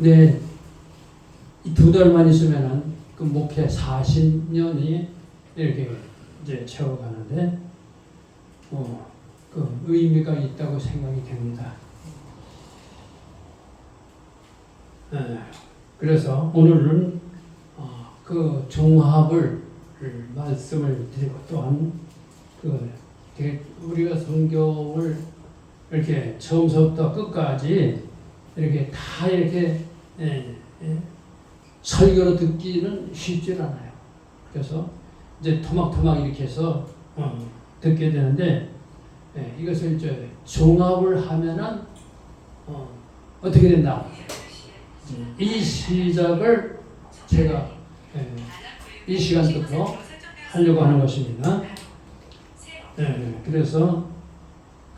네, 이 2달만 있으면은 그 목회 40년이 이렇게 이제 채워가는데, 그 의미가 있다고 생각이 됩니다. 그래서 오늘은 그 종합을 말씀을 드리고, 또한 우리가 성경을 이렇게 처음부터 끝까지 이렇게 다 이렇게 설교로 듣기는 쉽지 않아요. 그래서 이제 토막토막 이렇게 해서 듣게 되는데, 이것을 이제 종합을 하면은 어떻게 된다? 이 시작을 제가 이 시간부터 하려고 하는 것입니다. 그래서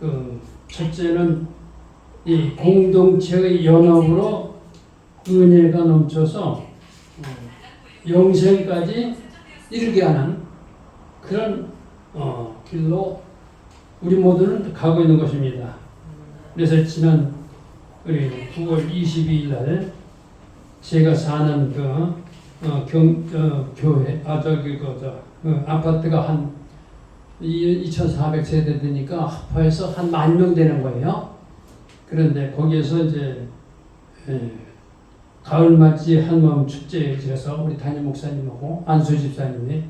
그 첫째는 이 공동체의 연합으로 은혜가 넘쳐서 영생까지 이르게 하는 그런 길로 우리 모두는 가고 있는 것입니다. 그래서 지난 우리 9월 22일 날 제가 사는 교회 아파트가 한 2,400세대 되니까 합해서 한 10,000명 되는 거예요. 그런데 거기에서 이제 가을맞이 한마음 축제에서 우리 담임 목사님하고 안수 집사님이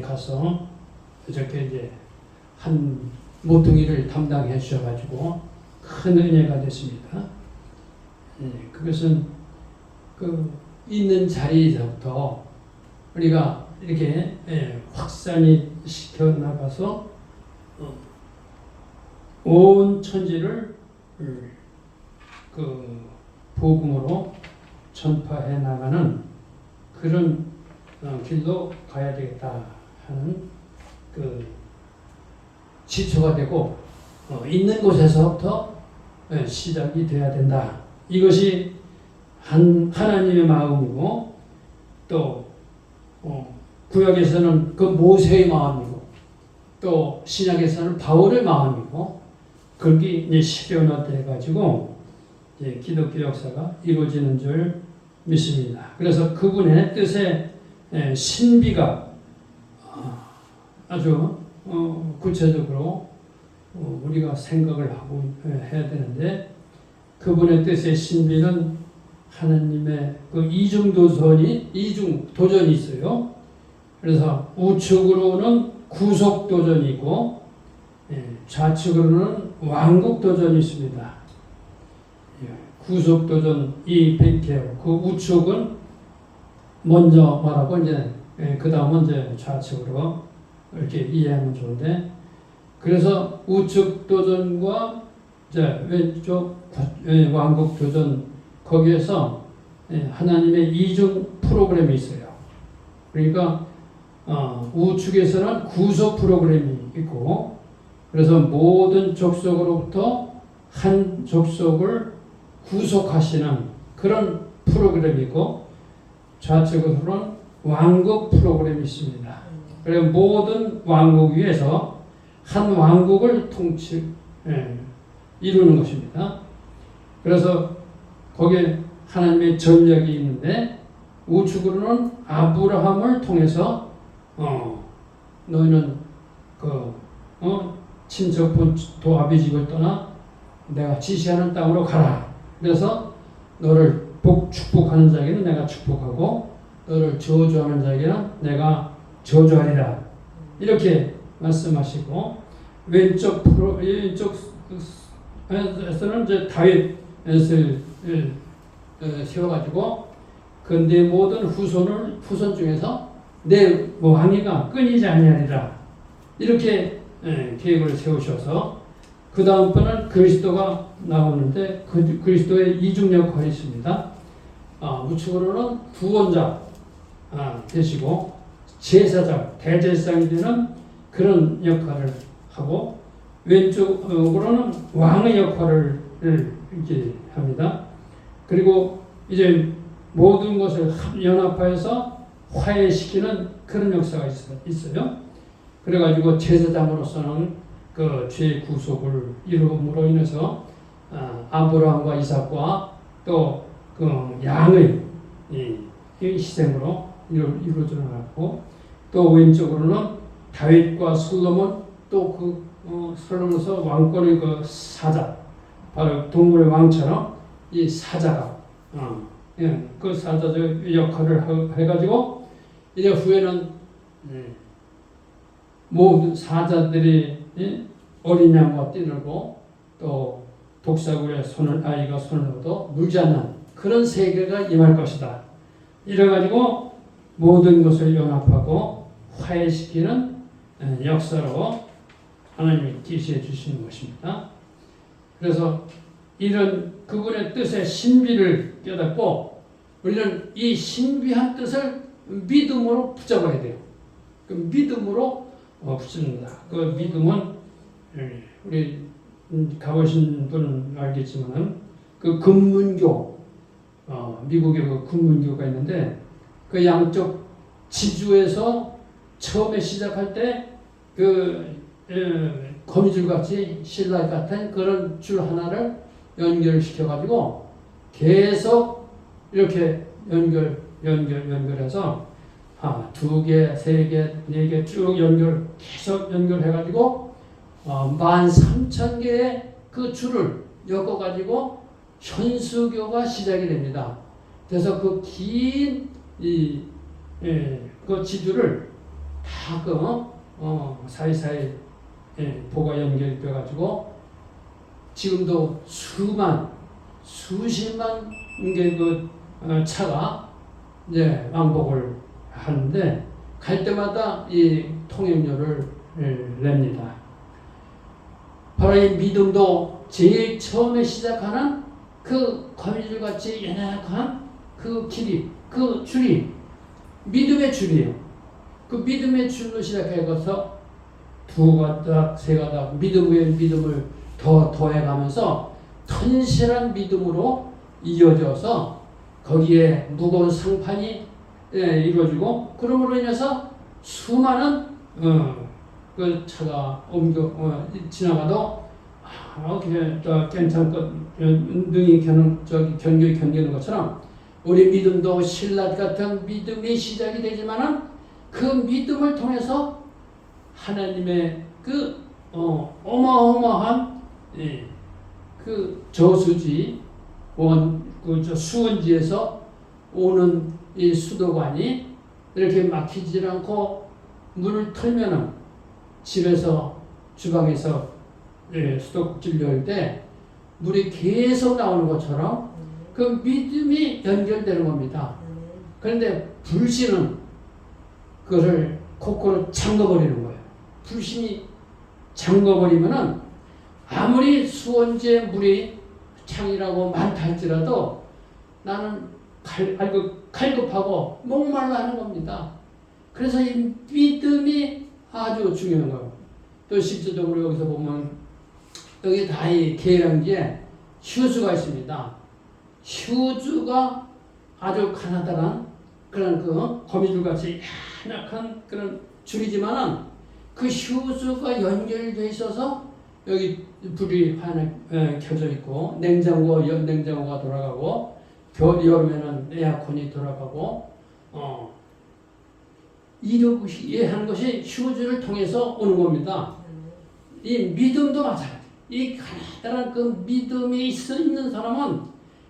가서 이렇게 이제 한 모퉁이를 담당해 주셔가지고 큰 은혜가 됐습니다. 그것은 그 있는 자리에서부터 우리가 이렇게 확산이 시켜 나가서 온 천지를 그 복음으로 전파해 나가는 그런 길로 가야 되겠다 하는 그 지초가 되고, 있는 곳에서부터 시작이 돼야 된다. 이것이 하나님의 마음이고, 또 구약에서는 그 모세의 마음이고, 또 신약에서는 바울의 마음이고, 그게 이제 실현화돼 가지고 기독교 역사가 이루어지는 줄 믿습니다. 그래서 그분의 뜻에 신비가 아주 구체적으로 우리가 생각을 하고 해야 되는데, 그분의 뜻의 신비는 하나님의 그 이중 도전이 있어요. 그래서 우측으로는 구속 도전이 있고, 좌측으로는 왕국 도전이 있습니다. 구속 도전 이 백해요. 그 우측은 먼저 말하고 이제 그 다음은 이제 좌측으로 이렇게 이해하면 좋은데, 그래서 우측 도전과 이제 왼쪽 왕국 도전, 거기에서 하나님의 이중 프로그램이 있어요. 그러니까 우측에서는 구속 프로그램이 있고, 그래서 모든 족속으로부터 한 족속을 구속하시는 그런 프로그램이 있고, 좌측으로는 왕국 프로그램이 있습니다. 그래서 모든 왕국 위에서 한 왕국을 이루는 것입니다. 그래서 거기에 하나님의 전략이 있는데, 우측으로는 아브라함을 통해서 너희는 친척분 아비 집을 떠나 내가 지시하는 땅으로 가라. 그래서 너를 축복하는 자에게는 내가 축복하고, 너를 저주하는 자에게는 내가 저주하리라. 이렇게 말씀하시고, 왼쪽에서는 이제 다윗을 세워가지고 내 모든 후손 중에서 내 왕위가 끊이지 아니하리라. 이렇게 계획을 세우셔서, 그 다음번은 그리스도가 나오는데, 그리스도의 이중 역할이 있습니다. 우측으로는 구원자 되시고, 제사장, 대제사장이 되는 그런 역할을 하고, 왼쪽으로는 왕의 역할을 이렇게 합니다. 그리고 이제 모든 것을 연합하여서 화해시키는 그런 역사가 있어요. 그래가지고 제사장으로서는 그 죄의 구속을 이루므로 인해서 아브라함과 이삭과 또 그 양의 이 희생으로 이루어져 나갔고, 또 왼쪽으로는 다윗과 솔로몬, 또 솔로몬서 왕권의 그 사자, 바로 동물의 왕처럼 이 사자가 그 사자적 역할을 해가지고 이제 후에는 모든 사자들이 어린 양과 뛰놀고 또 독사구에 아이가 손을 넣어도 물지 않는 그런 세계가 임할 것이다. 이래가지고 모든 것을 연합하고 화해시키는 역사로 하나님이 계시해 주시는 것입니다. 그래서 이런 그분의 뜻의 신비를 깨닫고 우리는 이 신비한 뜻을 믿음으로 붙잡아야 돼요. 그 믿음으로 붙잡는다. 그 믿음은 우리 가보신 분은 알겠지만은 그 금문교, 미국에 그 금문교가 있는데 그 양쪽 지주에서 처음에 시작할 때 거미줄 같이 실라 같은 그런 줄 하나를 연결시켜가지고 계속 이렇게 연결해서 2개, 3개, 4개 쭉 계속 연결해가지고 13,000개의 그 줄을 엮어가지고 현수교가 시작이 됩니다. 그래서 그 긴 그 지주를 다 사이사이 보가 연결돼가지고 지금도 수십만 개 차가 이제 왕복을 하는데 갈 때마다 이 통행료를 냅니다. 바로 이 믿음도 제일 처음에 시작하는 그 거미줄 같이 연약한 그 길이, 그 줄이 믿음의 줄이에요. 그 믿음의 줄로 시작해서 2가닥, 3가닥 믿음 위에 믿음을 더해가면서 튼실한 믿음으로 이어져서 거기에 무거운 상판이 이루어지고 그러므로 인해서 수많은 그 차가 지나가도 괜찮고 능히 견디는 것처럼 우리 믿음도 신라 같은 믿음이 시작이 되지만은 그 믿음을 통해서 하나님의 그 어마어마한 그 저수지 수원지에서 오는 이 수도관이 이렇게 막히지 않고 문을 털면은 집에서 주방에서 수도꼭지를 열 때 물이 계속 나오는 것처럼 그 믿음이 연결되는 겁니다. 그런데 불신은 그것을 코코로 잠궈버리는 거예요. 불신이 잠궈버리면은 아무리 수원지에 물이 창이라고 많다 할지라도 나는 갈급하고 목말라 하는 겁니다. 그래서 이 믿음이 아주 중요한 거예요. 또 실질적으로 여기서 보면 여기 다 이 계량기에 휴주가 있습니다. 휴주가 아주 가나다란 그런 거미줄같이 약한 그런 줄이지만은 그 휴주가 연결되어 있어서 여기 불이 하나 켜져 있고 냉장고가 돌아가고 여름에는 에어컨이 돌아가고 이렇게 하는 것이 휴주를 통해서 오는 겁니다. 이 믿음도 마찬가지. 이 가나다란 그 믿음이 있는 사람은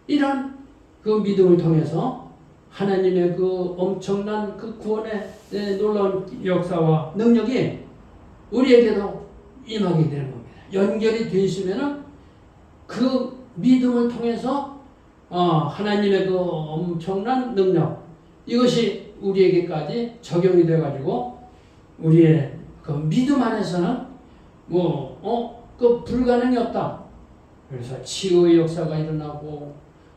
이런 그 믿음을 통해서 하나님의 그 엄청난 그 구원의 놀라운 역사와 능력이 우리에게도 임하게 되는 겁니다. 연결이 되어 있으면은 그 믿음을 통해서 하나님의 그 엄청난 능력 이것이 우리에게까지 적용이 돼가지고 우리의 그 믿음 안에서는 그 불가능이 없다. 그래서 치유의 역사가 일어나고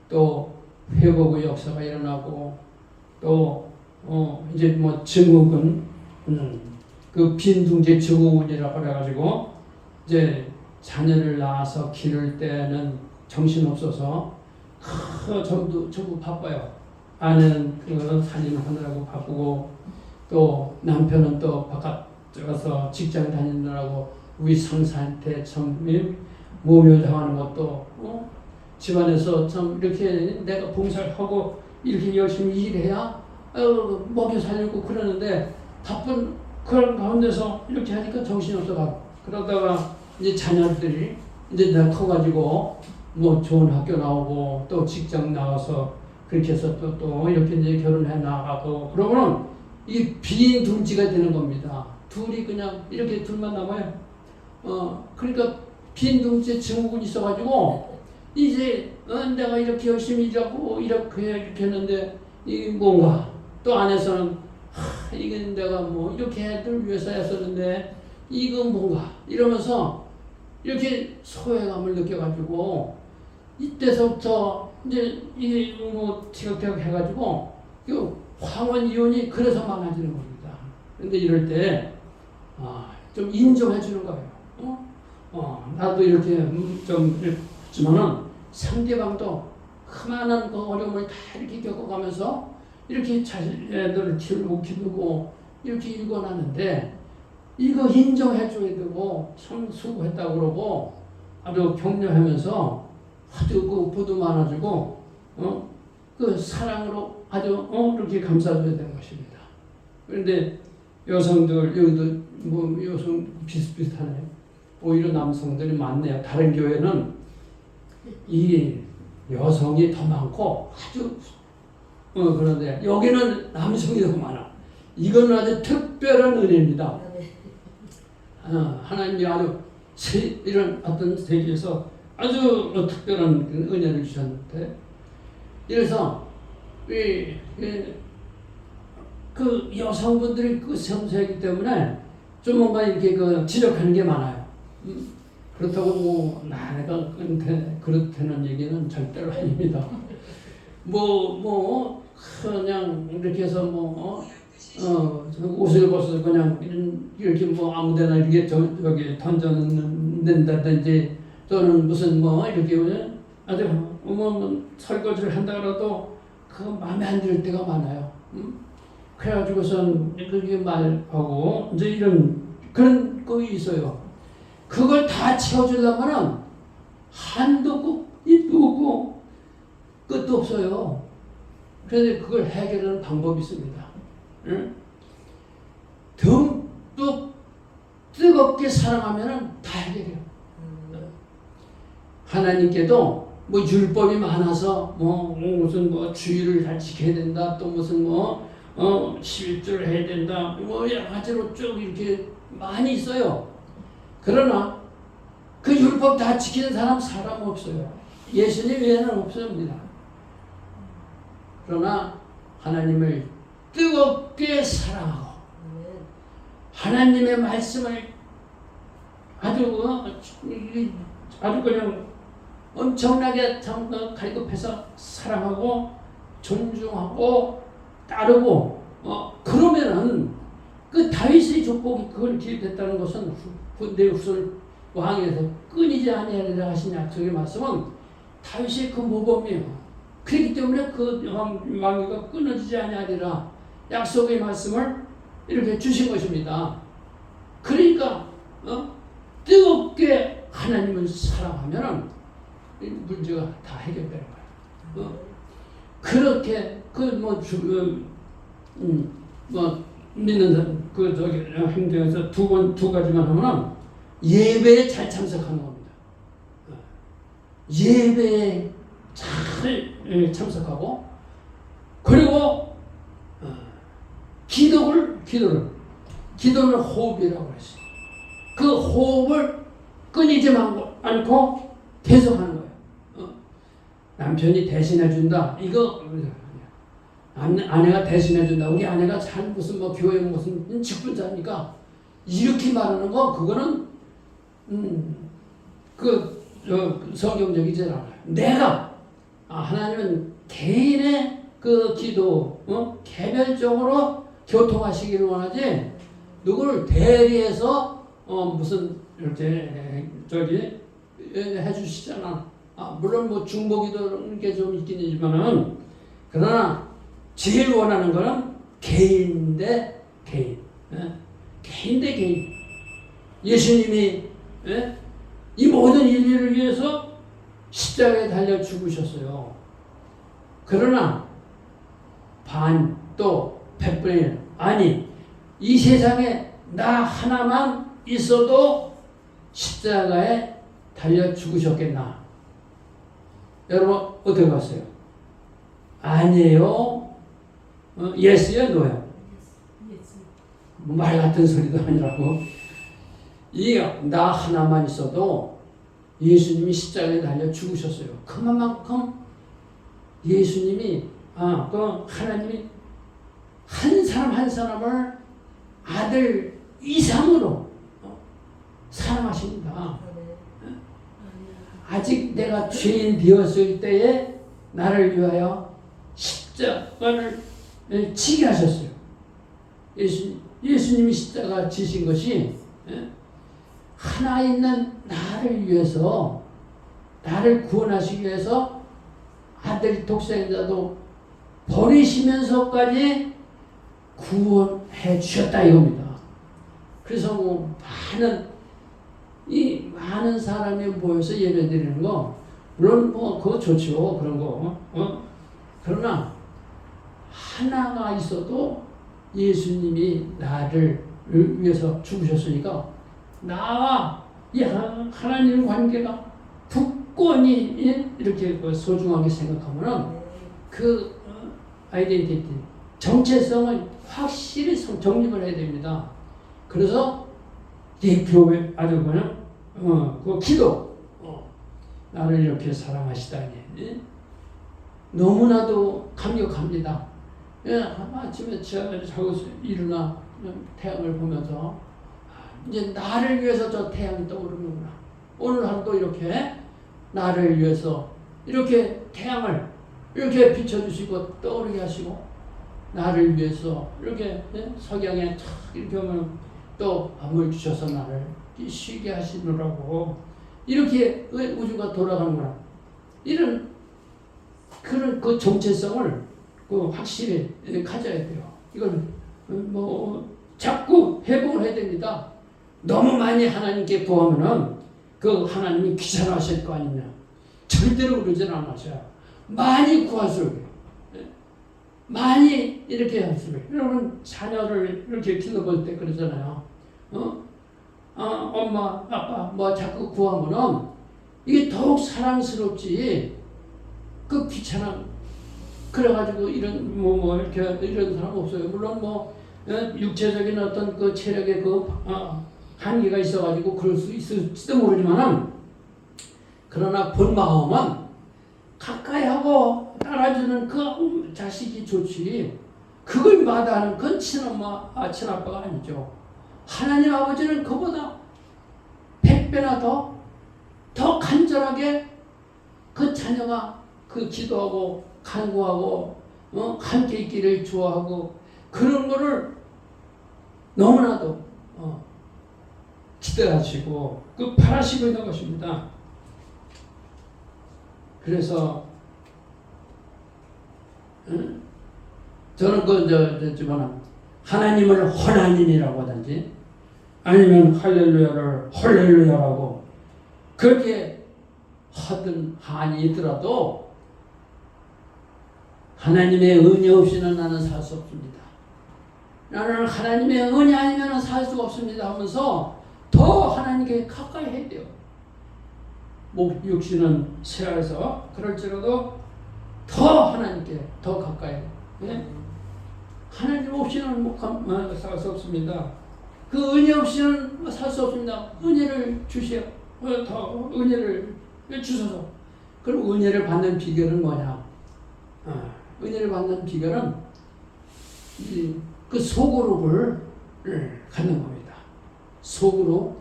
또 회복의 역사가 일어나고 또 이제 증후군 그 빈둥제 증후군이라고 그래가지고 이제 자녀를 낳아서 기를 때는 정신 없어서 전부 바빠요. 아내는 그 살림하느라고 바쁘고 또 남편은 또 바깥 가서 직장 다니느라고 우리 상사한테 참 모묘당하는 것도 집안에서 참 이렇게 내가 봉사를 하고 이렇게 열심히 일해야 먹여 살리고 그러는데 바쁜 그런 가운데서 이렇게 하니까 정신이 없어가고 그러다가 이제 자녀들이 이제 내가 커가지고 뭐 좋은 학교 나오고 또 직장 나와서 그렇게 해서 또 이렇게 이제 결혼해 나가고 그러면은 이게 빈 둥지가 되는 겁니다. 둘이 그냥 이렇게 둘만 남아요. 그러니까 빈 둥지에 증후군이 있어가지고 이제 내가 이렇게 열심히 일하고 이렇게 했는데 이게 뭔가 또 안에서는 이게 내가 뭐 이렇게 애들 위해서 했었는데 이건 뭔가 이러면서 이렇게 소외감을 느껴가지고 이때서부터 이제 이게 뭐 티격태격 해가지고 이 황혼 이혼이 그래서 많아지는 겁니다. 그런데 이럴 때 좀 인정해 주는 거예요. 나도 이렇게 좀 했지만은 상대방도 그만한 그 어려움을 다 이렇게 겪어가면서 이렇게 애들을 기르고 이렇게 일궈놨는데 이거 인정해 줘야 되고 참 수고했다고 그러고 아주 격려하면서 아주 그 부도 많아지고 그 사랑으로 아주 이렇게 감싸줘야 되는 것입니다. 그런데 여성들 여기도 뭐 여성 비슷비슷하네요. 오히려 남성들이 많네요. 다른 교회는 이 여성이 더 많고 아주 그런데 여기는 남성이 더 많아. 이건 아주 특별한 은혜입니다. 하나님이 아주 이런 어떤 세계에서 아주 특별한 은혜를 주셨는데 그래서 그 여성분들이 그 섬세하기 때문에 좀 뭔가 이렇게 지적하는 게 많아요. 그렇다고 뭐 내가 그렇다는 얘기는 절대로 아닙니다. 그냥 이렇게 해서 옷을 벗어서 그냥 이렇게 아무데나 이렇게 저기 던져낸다든지 또는 무슨 이렇게 아주 설거지를 한다더라도 그거 마음에 안 들 때가 많아요. 그래가지고선 그게 말하고 이제 이런 그런 거 있어요. 그걸 다 채워주려면은 한도 없고 입도 없고 끝도 없어요. 그래서 그걸 해결하는 방법이 있습니다. 듬뿍 뜨겁게 사랑하면은 다 해결해요. 하나님께도 율법이 많아서 무슨 주의를 잘 지켜야 된다 또 무슨 11조를 해야 된다 여러 가지로 쭉 이렇게 많이 있어요. 그러나 그 율법 다 지키는 사람 없어요. 예수님 외에는 없습니다. 그러나 하나님을 뜨겁게 사랑하고 하나님의 말씀을 아주 그냥 엄청나게 갈급해서 사랑하고 존중하고 따르고 그러면은 그 다윗의 족복이 그걸 기입했다는 것은 내 후손 왕에서 끊이지 아니하리라 하신 약속의 말씀은 다윗의 그 모범이에요. 그렇기 때문에 그 왕위가 끊어지지 아니하리라 약속의 말씀을 이렇게 주신 것입니다. 그러니까 뜨겁게 하나님을 사랑하면은 문제가 다 해결되는 거예요. 그렇게 믿는 행정에서 두 가지만 하면 예배에 잘 참석하는 겁니다. 예배에 잘 참석하고 그리고 기도는 호흡이라고 했어요. 그 호흡을 끊이지 않고 계속하는 거예요. 남편이 대신해준다. 이거 아내가 대신해준다. 우리 아내가 잘 무슨 교회 무슨 직분자니까 이렇게 말하는 거 그거는 성경적이지 않아요. 내가 하나님은 개인의 그 기도 개별적으로 교통하시기를 원하지 누구를 대리해서 무슨 이렇게 해주시잖아. 물론 중보기도 이런 게 좀 있긴 하지만은 그러나 제일 원하는 거는 개인 대 개인. 개인 대 개인. 예수님이 이 모든 인류를 위해서 십자가에 달려 죽으셨어요. 그러나 반 또 100분의 1 아니 이 세상에 나 하나만 있어도 십자가에 달려 죽으셨겠나? 여러분 어떻게 봤어요? 아니에요. 예스요, 노요? 말 같은 소리도 아니라고. 이 나 하나만 있어도 예수님이 십자가에 달려 죽으셨어요. 그만큼 예수님이 그 하나님이 한 사람 한 사람을 아들 이상으로 사랑하십니다. 아직 내가 죄인 되었을 때에 나를 위하여 십자가를 지게 하셨어요. 예수님이 십자가 지신 것이 하나 있는 나를 위해서, 나를 구원하시기 위해서 아들 독생자도 버리시면서까지 구원해 주셨다 이겁니다. 그래서 많은 사람이 모여서 예배드리는 거 물론 그거 좋죠. 그런 거. 그러나 하나가 있어도 예수님이 나를 위해서 죽으셨으니까 나와 이 하나님 관계가 굳건히 이렇게 소중하게 생각하면은 그 아이덴티티, 정체성을 확실히 정립을 해야 됩니다. 그래서 이 교회 아주 그냥 그 기도 나를 이렇게 사랑하시다니 너무나도 감격합니다. 아침에 자고 일어나 태양을 보면서 이제 나를 위해서 저 태양이 떠오르는구나. 오늘 하루도 이렇게 나를 위해서 이렇게 태양을 이렇게 비춰주시고 떠오르게 하시고 나를 위해서 이렇게 석양에 탁 이렇게 오면 또 밤을 주셔서 나를 쉬게 하시느라고 이렇게 우주가 돌아가는구나. 이런 그런 그 정체성을 확실히 가져야 돼요. 이걸 자꾸 회복을 해야 됩니다. 너무 많이 하나님께 구하면은 그 하나님이 귀찮아하실 거 아니냐. 절대로 그러진 않으셔요. 많이 구할수록 많이 이렇게 할수록 여러분 자녀를 이렇게 길러볼 때 그러잖아요. 엄마 아빠 자꾸 구하면은 이게 더욱 사랑스럽지. 그 귀찮아. 그래가지고 이런 이렇게 이런 사람 없어요. 물론 육체적인 어떤 그 체력의 한계가 있어가지고 그럴 수 있을지도 모르지만은 그러나 본 마음은 가까이 하고 따라주는 그 자식이 좋지. 그걸 마다하는 건 친엄마, 친아빠가 아니죠. 하나님 아버지는 그보다 100배나 더 간절하게 그 자녀가 기도하고 간구하고 함께 있기를 좋아하고 그런 거를 너무나도 기대하시고 바라시고 있는 것입니다. 그래서 저는 하나님을 허나님이라고 하든지 아니면 할렐루야를 헐렐루야라고 그렇게 하든 한이 있더라도 하나님의 은혜 없이는 나는 살 수 없습니다. 나는 하나님의 은혜 아니면 살 수가 없습니다 하면서 더 하나님께 가까이 해야 돼요. 육신은 쇠해서 그럴지라도 더 하나님께 더 가까이. 네? 하나님 없이는 살 수 없습니다. 그 은혜 없이는 살 수 없습니다. 은혜를 주시오. 더 은혜를 주셔서. 그럼 은혜를 받는 비결은 뭐냐? 은혜를 받는 비결은 그 소그룹을 갖는 겁니다. 소그룹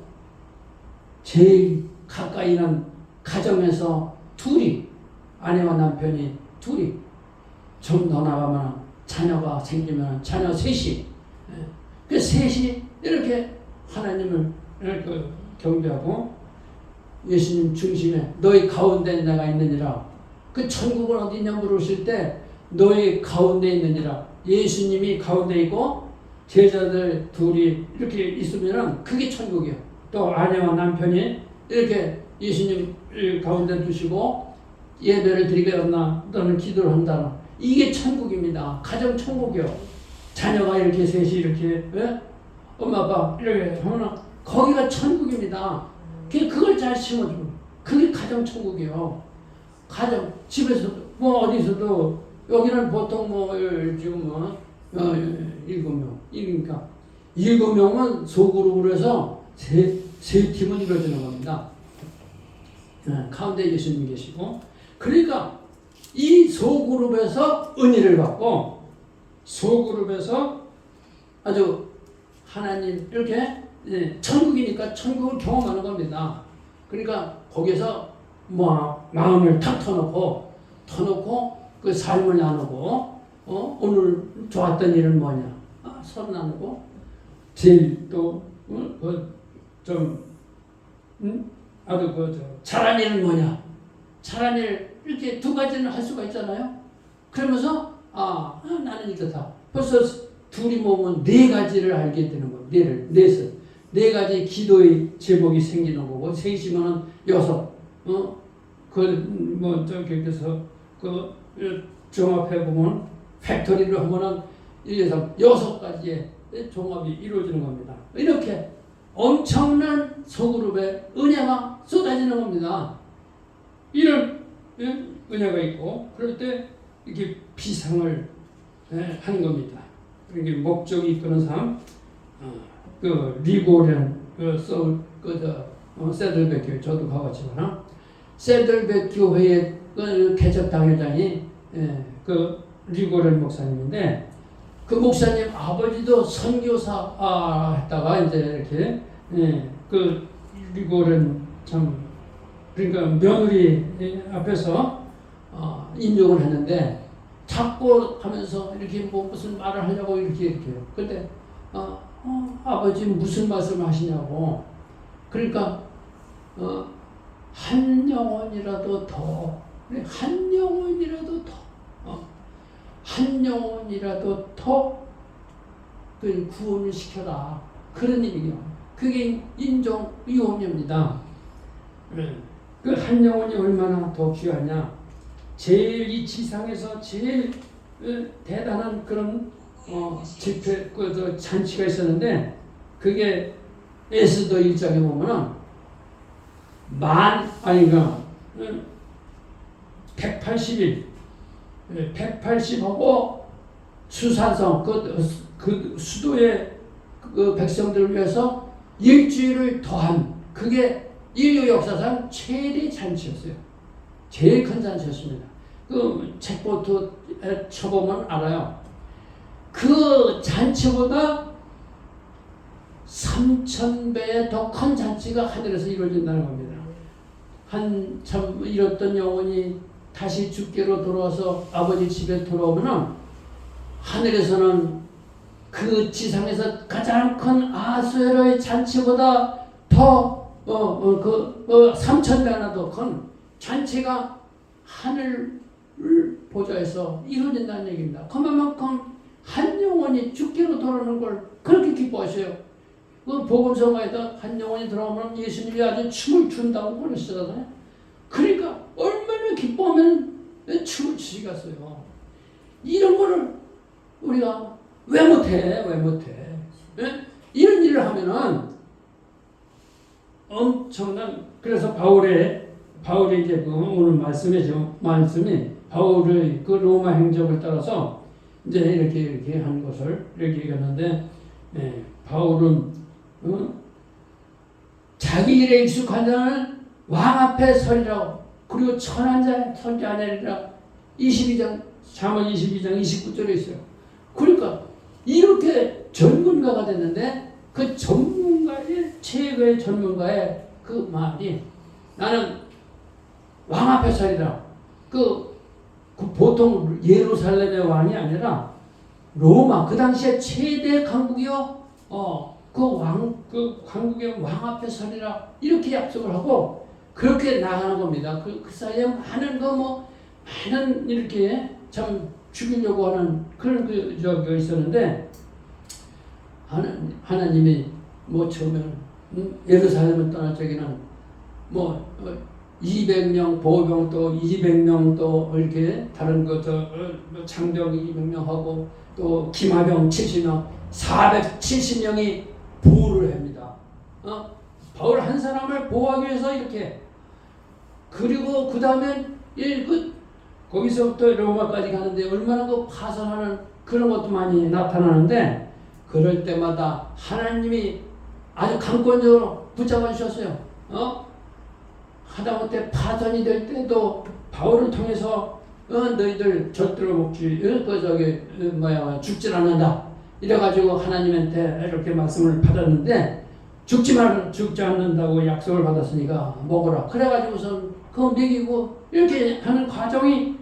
제일 가까이 있는 가정에서 아내와 남편이 좀 더 나가면 자녀가 생기면 자녀 셋이 그 셋이 이렇게 하나님을 이렇게 경배하고 예수님 중심에 너희 가운데 내가 있느니라. 그 천국은 어디냐 물으실 때 너희 가운데 있느니라. 예수님이 가운데 있고 제자들 둘이 이렇게 있으면은 그게 천국이에요. 또 아내와 남편이 이렇게 예수님 가운데 두시고 예배를 드리겠나 너는 기도를 한다. 이게 천국입니다. 가정 천국이요. 자녀가 이렇게 셋이 이렇게 엄마 아빠 이렇게 하면 거기가 천국입니다. 그걸 잘 심어주고 그게 가정 천국이요. 가정 집에서도 뭐 어디서도 여기는 보통 뭐 지금 뭐 7명 이니까 7명은 소그룹으로 해서 세 팀은 이루어지는 겁니다. 가운데 예수님 계시고 그러니까 이 소그룹에서 은혜를 받고 소그룹에서 아주 하나님 이렇게 천국이니까 천국을 경험하는 겁니다. 그러니까 거기서 뭐 마음을 탁 터놓고 그 삶을 나누고 오늘 좋았던 일은 뭐냐 서로 나누고 제일 또 아주 잘한 일은 뭐냐 잘한 일 이렇게 두 가지는 할 수가 있잖아요. 그러면서 나는 이렇다. 벌써 둘이 모으면 네 가지를 알게 되는 거예요. 네 가지 기도의 제목이 생기는 거고 셋이면은 6. 그래서 종합해 보면 팩토리로 하면은 6가지의 종합이 이루어지는 겁니다. 이렇게 엄청난 소그룹의 은혜가 쏟아지는 겁니다. 이런 은혜가 있고 그럴 때 이렇게 비상을 하는 겁니다. 이게 목적이 이끄는 삶, 리고렌, 세들백 교회 저도 가봤지만 세들백 교회의 개척 당회장이 리고렌 목사님인데 그 목사님 아버지도 선교사 했다가 이제 이렇게 리고렌 참 그러니까 며느리 앞에서 인용을 했는데 자꾸 하면서 이렇게 뭐 무슨 말을 하려고 이렇게요. 근데 아버지 무슨 말씀 하시냐고. 그러니까 한 영혼이라도 더, 한 영혼이라도 더, 한 영혼이라도 더 구원을 시켜라. 그런 얘기요. 그게 인종 위험입니다. 그 한 영혼이 얼마나 더 귀하냐. 제일 이 지상에서 제일 대단한 그런 집회 잔치가 있었는데 그게 에스더 1장에 보면은 180일 180하고 수산성 그 수도의 그 백성들을 위해서 일주일을 더한 그게 인류 역사상 최대 잔치였어요. 제일 큰 잔치였습니다. 그 책보트 쳐보면 알아요. 그 잔치보다 3,000배의 더 큰 잔치가 하늘에서 이루어진다는 겁니다. 한참 잃었던 영혼이 다시 주께로 돌아와서 아버지 집에 돌아오면 하늘에서는 그 지상에서 가장 큰 아수에로의 잔치보다 더 3,000배나 더 큰 잔치가 하늘 보좌에서 이루어진다는 얘기입니다. 그만큼 한 영혼이 주께로 돌아오는 걸 그렇게 기뻐하셔요. 그 복음성가에도 한 영혼이 돌아오면 예수님이 아주 춤을 춘다고 그러시잖아요. 그러니까 얼마나 기뻐하면 춤을 추시겠어요. 이런 거를 우리가 왜 못해? 네? 이런 일을 하면은 엄청난 그래서 바울이 이제 오늘 말씀이 바울의 그 로마 행적을 따라서 이제 이렇게 한 것을 이렇게 얘기하는데 바울은 자기 일에 익숙한 자는 왕 앞에 서리라고 그리고 천한 자의 선지자내리라 잠언 22장 29절에 있어요. 그러니까 이렇게 전문가가 됐는데 그 전문가의 최고의 전문가의 그 말이 나는 왕 앞에 서리라. 그 보통 예루살렘의 왕이 아니라 로마 그 당시에 최대 강국이요. 그 강국의 왕 앞에 서리라 이렇게 약속을 하고 그렇게 나가는 겁니다. 그 사이에 많은 이렇게 참 죽이려고 하는 그런 저기 있었는데 하나님이 처음에는 예루살렘을 떠날 적에는 200명, 보병 또 200명 또 이렇게 다른 장병 200명 하고 또 기마병 70명, 470명이 보호를 합니다. 바울 한 사람을 보호하기 위해서 이렇게. 그리고 그 다음엔 거기서부터 로마까지 가는데 얼마나 파선하는 그런 것도 많이 나타나는데, 그럴 때마다 하나님이 아주 강권적으로 붙잡아 주셨어요. 하다못해 파선이 될 때도 바울을 통해서 너희들 절대로 죽질 않는다 이래가지고 하나님한테 이렇게 말씀을 받았는데, 죽지 않는다고 약속을 받았으니까 먹으라 그래가지고서 그거 먹이고 이렇게 하는 과정이,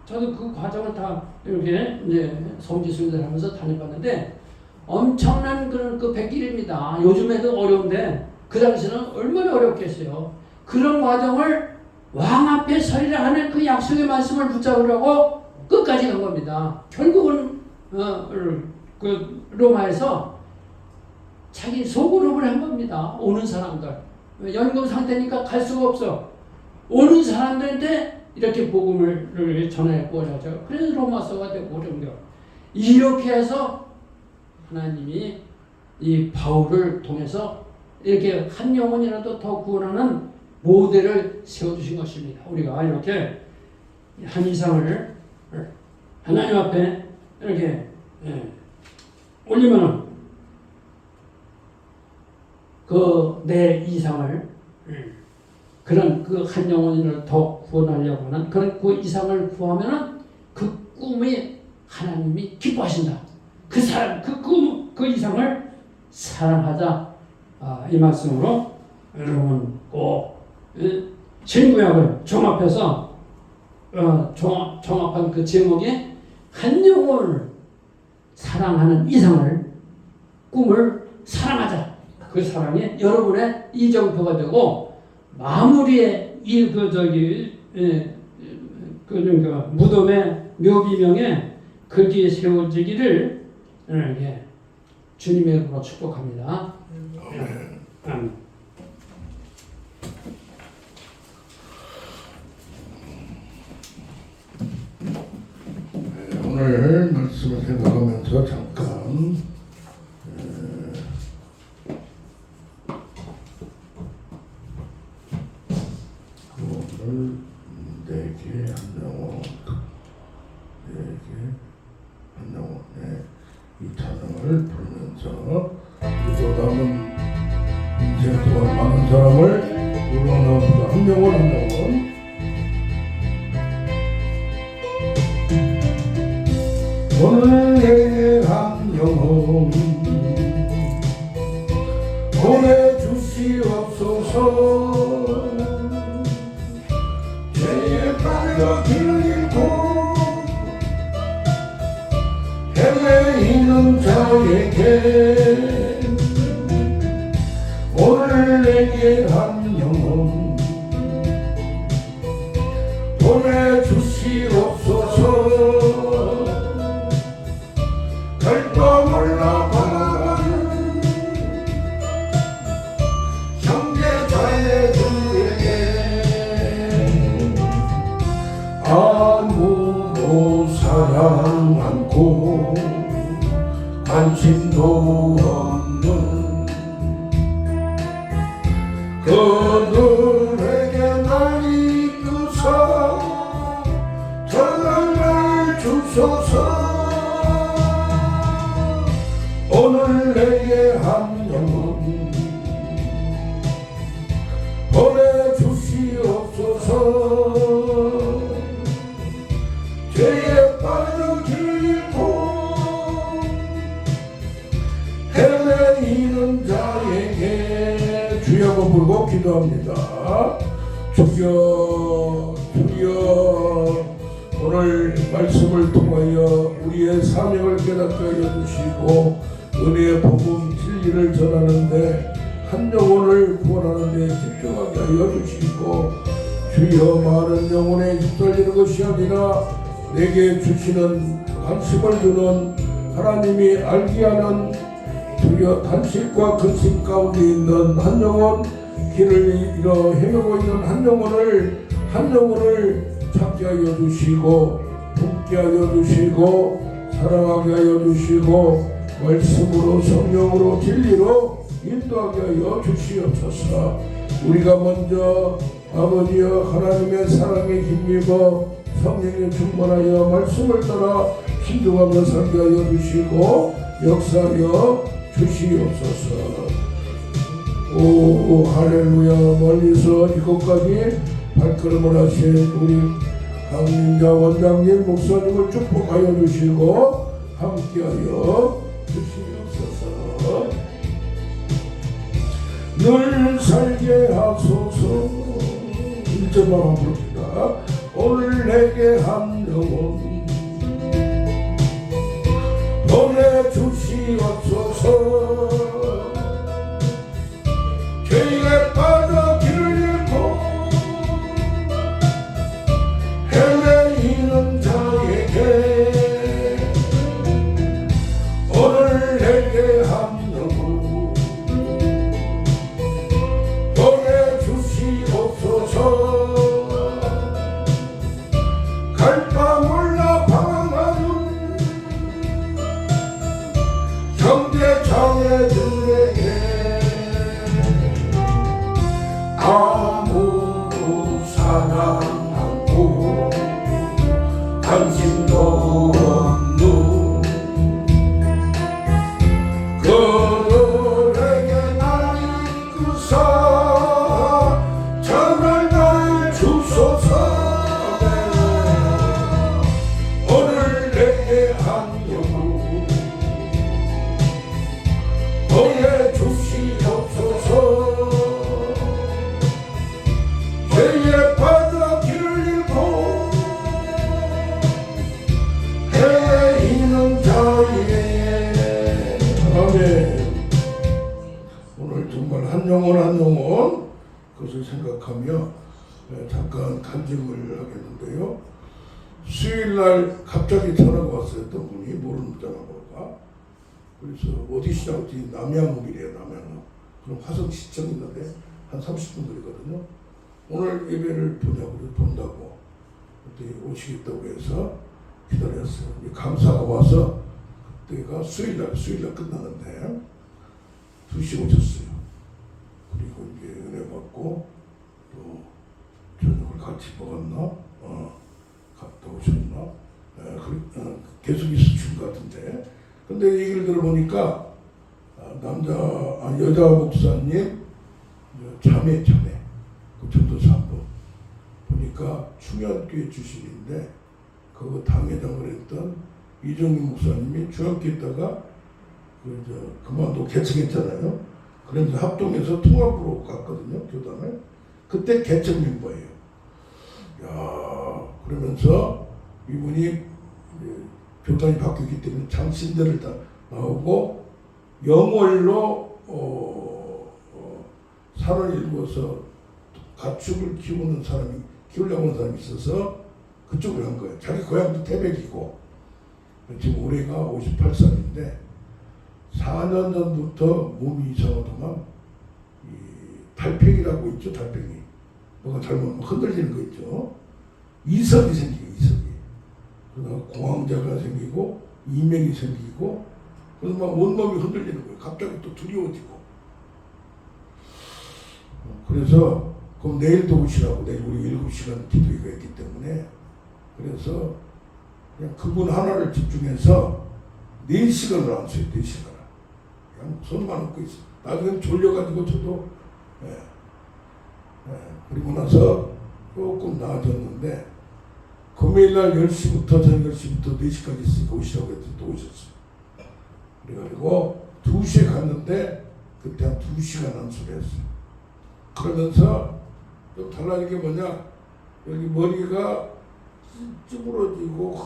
저도 그 과정을 다 이렇게 이제 성지순례를 하면서 다녀봤는데 엄청난 그런 그 백길입니다. 요즘에도 어려운데 그 당시는 얼마나 어렵겠어요. 그런 과정을 왕 앞에 서리라 하는 그 약속의 말씀을 붙잡으려고 끝까지 간 겁니다. 결국은 그 로마에서 자기 소그룹을 한 겁니다. 오는 사람들. 연금 상태니까 갈 수가 없어. 오는 사람들한테 이렇게 복음을 전했고 그래서 로마서가 되고 그런 거. 이렇게 해서 하나님이 이 바울을 통해서 이렇게 한 영혼이라도 더 구원하는 모델을 세워주신 것입니다. 우리가 이렇게 한 이상을 하나님 앞에 이렇게 올리면은 그 내 이상을 그런 그 한 영혼을 더 구원하려고 하는 그런 그 이상을 구하면은 그 꿈이 하나님이 기뻐하신다. 그 사람, 그 이상을 사랑하자. 이 말씀으로 여러분 꼭 신구약을 종합해서 종합한 그 제목에 한 영혼을 사랑하는 이상을 꿈을 사랑하자. 그 사랑이 여러분의 이정표가 되고 마무리에 무덤의 묘비명에 거기에 세워지기를 주님의 이름으로 축복합니다. 오늘 말씀을 생각하면서 잠깐 오늘 내게 한 영혼, 내게 한 영혼의 이 찬양을 부르면서 또 남은 인생 동안 많은 사람을 우러나보다 한 영혼 한 영혼 오늘 내게 한 영혼 보내주시옵소서. 죄에 빠져 길을 잃고 헤매이는 자에게 오늘 내게 한 영혼 보내주시옵소서. 결코 몰라봐가는 형제자매들에게 아무도 사랑 않고 관심도 없는 그들에게 날 이끄사 전을 주소서. 오늘 내게 한 영혼 보내주시옵소서. 죄에 빠져 길을 잃고 헤매이는 자에게 주여 부르고 기도합니다. 주여 주여 오늘 말씀을 통하여 우리의 사명을 깨닫게 하여 주시고 은혜의 복음 진리를 전하는데 한 영혼을 구원하는 데 집중하게 하여 주시고 주여 많은 영혼에 휩쓸리는 것이 아니라 내게 주시는 관심을 주는 하나님이 알게 하는 주여 탄식과 근심 가운데 있는 한 영혼 길을 잃어 헤매고 있는 한 영혼을 찾게 하여 주시고 품게 하여 주시고 사랑하게 하여 주시고 말씀으로 성령으로 진리로 인도하게 하여 주시옵소서. 우리가 먼저 아버지여 하나님의 사랑에 힘입어 성령에 충만하여 말씀을 따라 신중하며 살게 하여 주시고 역사하여 주시옵소서. 오 할렐루야. 멀리서 이곳까지 발걸음을 하신 우리 강민자 원장님 목사님을 축복하여 주시고 함께하여 주시옵소서. 늘 살게 하소서. 1절만 부릅니다. 오늘 내게 한 영혼 보내주시옵소서. 죄에 빠져 길을 잃고 헤매이는 자에게 오늘 내게 한 영혼 보내주시옵소서. 갈 바 몰라 방황하는 형제 자매들에게 아무도 사랑하고 관심도 없는 그들에게 날 이끄사 정말 날 주소서. 오늘 내게 한 영혼 보내주시옵소서. 죄에 빠져 길을 잃고 헤매이는 자에게 아멘. 오늘 정말 한 영혼 그것을 생각하며 잠깐 간증을 하겠는데요. 수요일날 갑자기 전화가 왔어요. 어떤 분이 모르는 전화가. 그래서 어디시냐고 했더니 남양읍이래요. 남양읍. 그럼 화성시청 있는데 한 30분 거리거든요. 오늘 예배를 본다고 그때 오시겠다고 해서 기다렸어요. 감사가 와서 그때가 수요일날 끝나는데 2시 오셨어요. 그리고 이제 은혜 받고 또 저녁을 같이 먹었나? 갔다 오셨나? 계속 있으신 것 같은데. 근데 얘기를 들어보니까 여자 목사님 자매 그 전도사 한 분 보니까 충현교회 출신인데 그 당회장을 했던 이정민 목사님이 중학교 있다가 그만두고 개척했잖아요. 그러면서 합동해서 통합으로 갔거든요. 교단을. 그때 개척 멤버예요. 야, 그러면서 이분이 교단이 바뀌었기 때문에 장신대를 다 나오고 영월로 산을 일구어서 가축을 키우려고 하는 사람이 있어서 그쪽으로 간 거예요. 자기 고향도 태백이고 지금 올해가 58살인데 4년 전부터 몸이 이상하더만 달팽이라고 있죠. 달팽이 뭐가 잘못 흔들리는 거 있죠. 이석이 생기고 그러다가 공황자가 생기고 이명이 생기고 그래서 막 온몸이 흔들리는 거예요. 갑자기 또 두려워지고. 그래서 그럼 내일도 오시라고. 내일 우리 7시간 기도회가 있기 때문에 그래서 그냥 그분 하나를 집중해서 4시간을 안 써요. 4시간 그냥 손만 얹고 있어요. 나중에 졸려가지고 저도 그리고 나서 조금 나아졌는데 금요일날 10시부터 저녁 10시부터 4시까지 있으니까 오시라고 했더니 또 오셨어요. 그래가지고 2시에 갔는데 그때 한 2시간 안수를 했어요. 그러면서 좀 달라진 게 뭐냐, 여기 머리가 쭈그러지고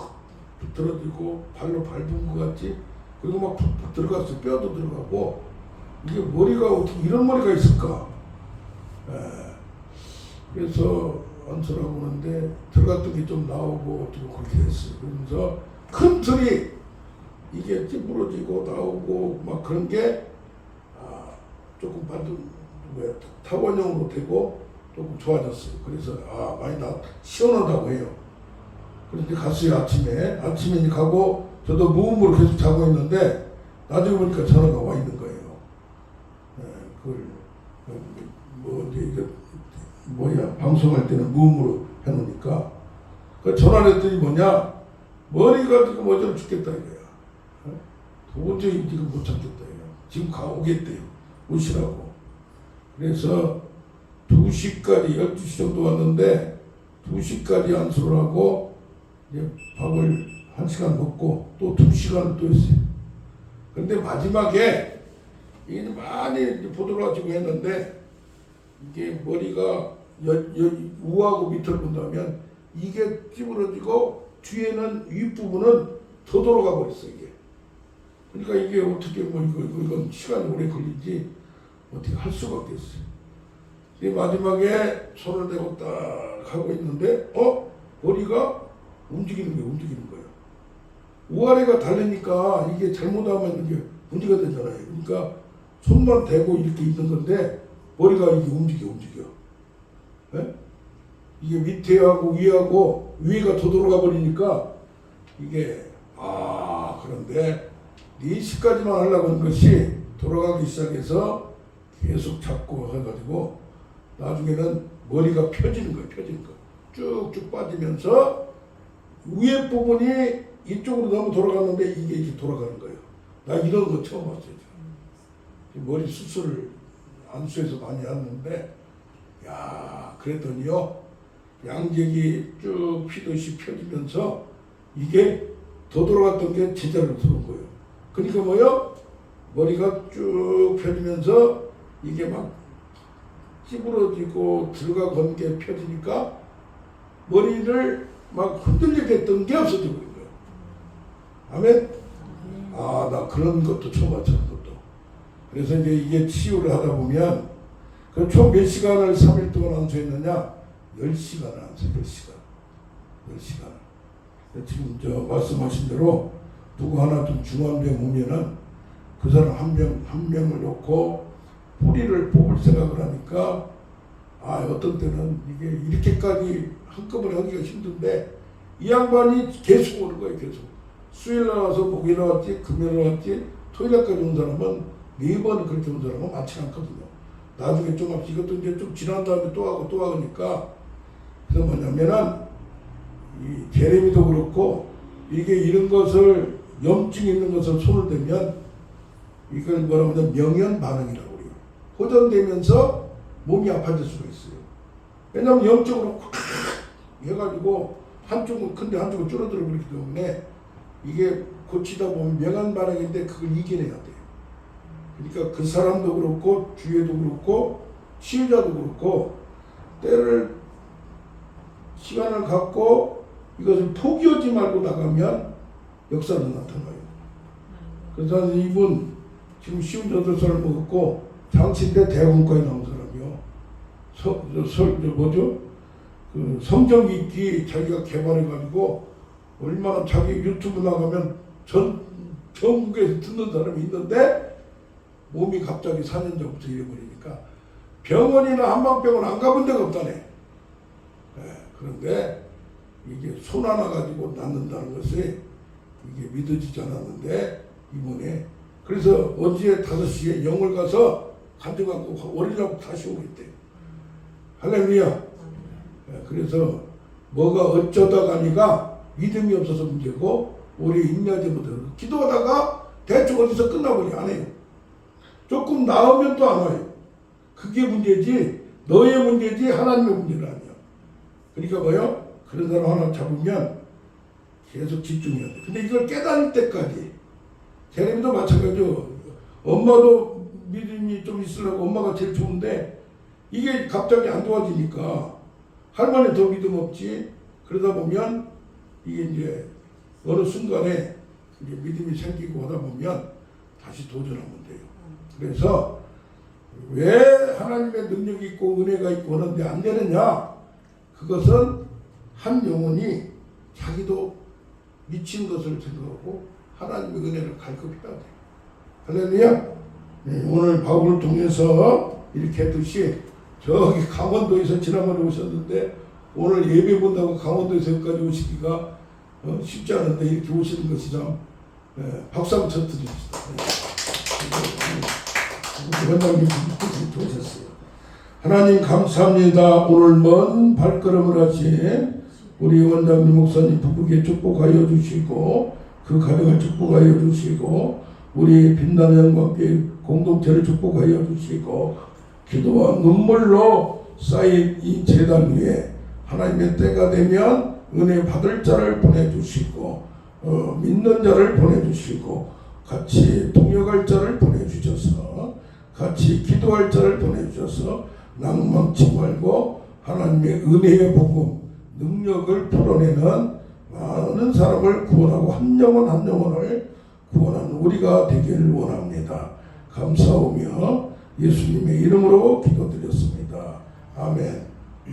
비틀어지고 발로 밟은 것 같지. 그리고 막 푹푹 들어갔어요. 뼈도 들어가고. 이게 머리가 어떻게 이런 머리가 있을까. 그래서 안수라고 하는데 들어갔던 게 좀 나오고 어떻게 그렇게 했어요. 그러면서 큰 틀이 이게 찌부러지고 나오고 막 그런 게 조금 타원형으로 되고 조금 좋아졌어요. 그래서 많이 시원하다고 해요. 그런데 갔어요. 아침에 이제 가고 저도 무음으로 계속 자고 있는데 나중에 보니까 전화가 와 있는 거예요. 그걸 이제 방송할 때는 무음으로 해놓으니까 그 전화를 했더니 머리가 지금 어쩌면 죽겠다 이거야. 도저히 지금 못 참겠다 이거야. 지금 오겠대요. 오시라고. 그래서 2시까지 12시 정도 왔는데 2시까지 안수를 하고 이제 밥을 1시간 먹고 또 2시간을 또 했어요. 그런데 마지막에 이게 많이 보들어지고 했는데 이게 머리가 우하고 밑을 본다면 이게 찌부러지고 뒤에는 윗부분은 더 돌아가 버렸어 이게. 그러니까 이게 어떻게 이건 시간이 오래 걸리지 어떻게 할 수가 없겠어요. 이 마지막에 손을 대고 딱 하고 있는데 머리가 움직이는 거예요. 우아래가 다르니까 이게 잘못하면 이게 문제가 되잖아요. 그러니까 손만 대고 이렇게 있는 건데 머리가 이게 움직여. 네? 이게 밑에하고 위하고 위가 더 돌아가 버리니까 이게 그런데 4시까지만 하려고 하는 것이 돌아가기 시작해서 계속 잡고 해가지고 나중에는 머리가 펴지는 거예요. 쭉쭉 빠지면서 위에 부분이 이쪽으로 너무 돌아갔는데 이게 이렇게 돌아가는 거예요. 나 이런 거 처음 봤어요. 머리 수술을 안수에서 많이 했는데 그랬더니요 양쪽이 쭉 피듯이 펴지면서 이게 더 돌아갔던 게 제자리로 들어온 거예요. 그러니까 머리가 쭉 펴지면서 이게 막 찌부러지고 들어가건 게 펴지니까 머리를 막 흔들리게 했던 게 없어지고 있는 거예요. 아멘? 나 그런 것도 처음 봤죠. 그래서 이제 이게 치유를 하다 보면 총 몇 시간을 3일 동안 안수했느냐? 10시간을 안수해요. 10시간. 지금 말씀하신 대로 누구 하나 좀 중환병 오면은 그 사람 한 명을 놓고 뿌리를 뽑을 생각을 하니까 어떤 때는 이게 이렇게까지 한꺼번에 하기가 힘든데 이 양반이 계속 오는 거예요. 계속. 수요일 나와서 목요일 나왔지 금요일 나왔지 토요일까지 온 사람은 4번 그렇게 온 사람은 많지 않거든요. 나중에 이것도 이제 좀 지난 다음에 또 하니까 그래서 뭐냐면은 이 제레미도 그렇고 이게 이런 것을 염증 있는 것을 손을 대면 이걸 뭐라고 하면 명현 반응이라고 그래요. 호전되면서 몸이 아파질 수가 있어요. 왜냐하면 염증으로 콱 해가지고 한쪽은 큰데 한쪽은 줄어들어 버리기 때문에 이게 고치다 보면 명한 반응인데 그걸 이겨내야 돼요. 그러니까 그 사람도 그렇고 주위에도 그렇고 치유자도 그렇고 때를 시간을 갖고 이것을 포기하지 말고 나가면 역사는 나타나요. 그래서 이분 지금 58살을 먹었고 장신대 대학원까지 나온 사람이요. 그 성경 읽기 자기가 개발해가지고 얼마나 자기 유튜브 나가면 전국에서 듣는 사람이 있는데 몸이 갑자기 4년 전부터 잃어버리니까 병원이나 한방병원 안 가본 데가 없다네. 그런데 이게 손 하나 가지고 낫는다는 것이 이게 믿어지지 않았는데 이번에 그래서 언제 5시에 영월 가서 가져가고 월요일하고 다시 오고 있대요. 할렐루야. 그래서 뭐가 어쩌다가니가 믿음이 없어서 문제고 우리 인내하지부터 기도하다가 대충 어디서 끝나버려. 안 해요. 조금 나으면 또 안 와요. 그게 문제지 너의 문제지 하나님의 문제는 아니야. 그러니까 그런 사람 하나 잡으면 계속 집중해야 돼. 근데 이걸 깨달을 때까지 제레미도 마찬가지죠. 엄마도 믿음이 좀 있으려고 엄마가 제일 좋은데 이게 갑자기 안 도와지니까 할머니 더 믿음 없지. 그러다 보면 이게 이제 어느 순간에 이제 믿음이 생기고 하다 보면 다시 도전하면 돼요. 그래서 왜 하나님의 능력이 있고 은혜가 있고 하는데 안 되느냐? 그것은 한 영혼이 자기도 미친 것을 생각하고 하나님의 은혜를 갈급해야 돼요. 할렐루야. 네, 오늘 바울을 통해서 이렇게 했듯이 저기 강원도에서 지난번에 오셨는데 오늘 예배 본다고 강원도에서 여기까지 오시기가 쉽지 않은데 이렇게 오시는 것이 참 박수 한번 쳐드립시다. 원장님 좋으셨어요. 하나님 감사합니다. 오늘 먼 발걸음을 하신 우리 원장님 목사님 부부께 축복하여 주시고 그 가정을 축복하여 주시고 우리 빛나는 영광교회 공동체를 축복하여 주시고 기도와 눈물로 쌓인 이 제단 위에 하나님의 때가 되면 은혜 받을 자를 보내주시고 믿는 자를 보내주시고 같이 동역할 자를 보내주셔서 같이 기도할 자를 보내주셔서 낭망치 말고 하나님의 은혜의 복음 능력을 풀어내는 많은 사람을 구원하고 한 영혼 한 영혼을 구원하는 우리가 되기를 원합니다. 감사하며 예수님의 이름으로 기도드렸습니다. 아멘.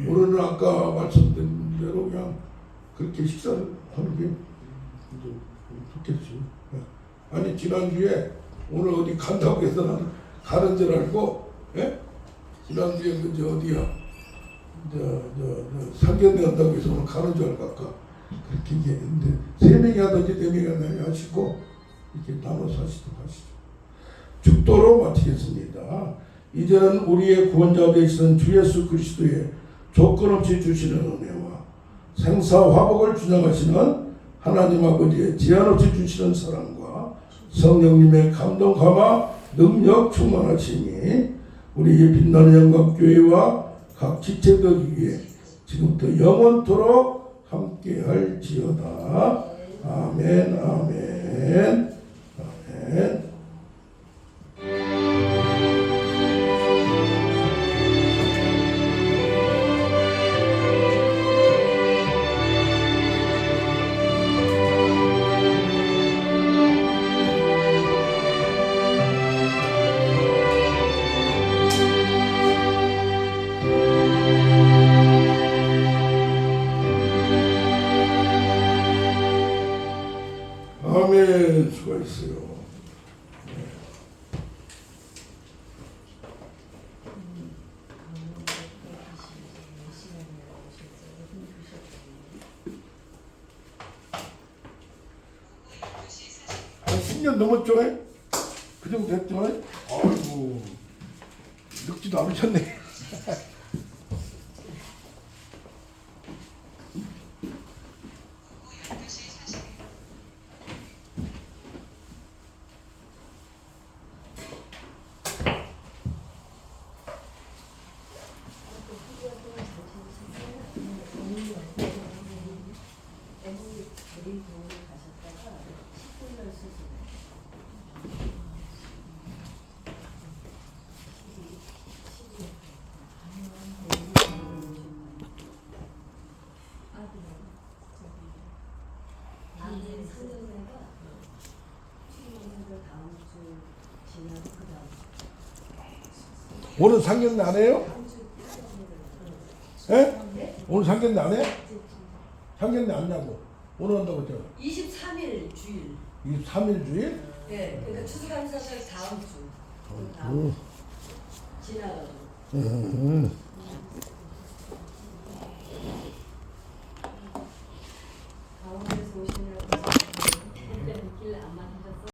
오늘은 아까 말씀드린 대로 그냥 그렇게 식사를 하는 게 좋겠지. 아니 지난주에 오늘 어디 간다고 해서 나는 가는 줄 알고 지난주에 그 어디야 상견례 한다고 해서 오늘 가는 줄 알고 아까 그렇게 얘기했는데 3명이 하든지 4명이 하든지 하시고 이렇게 나눠서 하시도록 하시죠. 축도로 마치겠습니다. 이제는 우리의 구원자 되시는 주 예수 그리스도의 조건 없이 주시는 은혜와 생사화복을 주장하시는 하나님 아버지의 제한 없이 주시는 사랑과 성령님의 감동 감화 능력 충만하심이 우리 빛나는 영광교회와 각 지체들 위에 지금부터 영원토록 함께할지어다. 아멘 아멘 아멘. 아멘. 수고하셨어요. 한 10년 넘었죠? 그 정도 됐죠? 아이고 늙지도 않으셨네. 오늘 상견례 안 해요? 예? 오늘 상견례 안 해? 상견례 안 하고 오늘 한다고 했잖아. 23일 주일. 23일 주일? 네, 그러니까 추수감사절 다음 주. 다음 지나가죠.